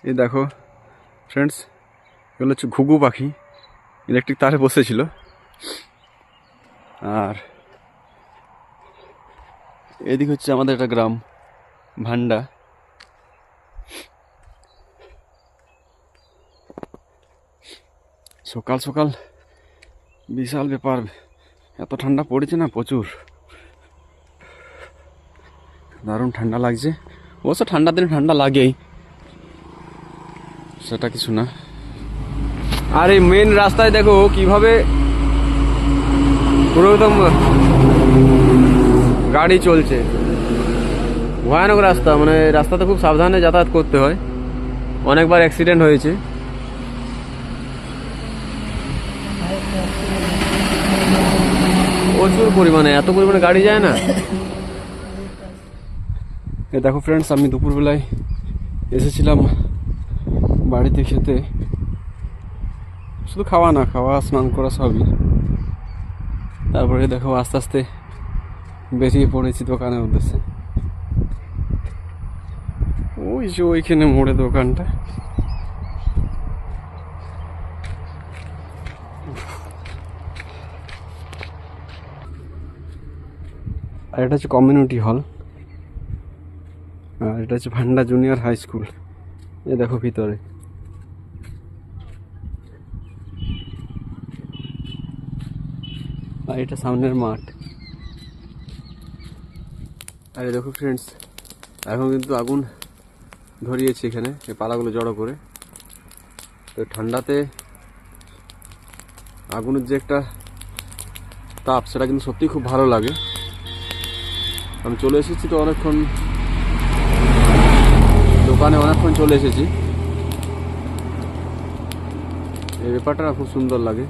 এই দেখো ফ্রেন্ডস, এগুলো হচ্ছে ঘুঘু পাখি, ইলেকট্রিক তারে বসেছিল। আর এদিকে হচ্ছে আমাদের একটা গ্রাম ভান্ডা। সকাল সকাল বিশাল ব্যাপার, এত ঠান্ডা পড়েছে না, প্রচুর দারুণ ঠান্ডা লাগছে। অবশ্য ঠান্ডার দিনে ঠান্ডা লাগেই, সেটা কিছু না। আর এই মেন রাস্তায় দেখো কিভাবে পুরো একদম গাড়ি চলছে, ভয়ানক রাস্তা। মানে রাস্তাতে খুব সাবধানে যাতায়াত করতে হয়, অনেকবার অ্যাক্সিডেন্ট হয়েছে। প্রচুর পরিমাণে, এত পরিমাণে গাড়ি যায় না। এ দেখো ফ্রেন্ডস, আমি দুপুরবেলায় এসেছিলাম বাড়িতে খেতে, শুধু খাওয়া না, খাওয়া স্নান করা সবই। তারপরে দেখো আস্তে আস্তে বেরিয়ে পড়েছি দোকানের উদ্দেশ্যে। ওই যে ওইখানে মোড়ে দোকানটা। আর এটা হচ্ছে কমিউনিটি হল, আর এটা হচ্ছে ভান্ডা জুনিয়র হাই স্কুল। এ দেখো ভিতরে। আর এটা সামনের মাঠ। আর দেখো ফ্রেন্ডস, এখন কিন্তু আগুন ধরিয়েছে এখানে, এই পালাগুলো জড়ো করে। তো ঠান্ডাতে আগুনের যে একটা তাপ, সেটা কিন্তু সত্যিই খুব ভালো লাগে। আমি চলে এসেছি তো অনেকক্ষণ, দোকানে অনেকক্ষণ চলে এসেছি। এই ব্যাপারটা খুব সুন্দর লাগে।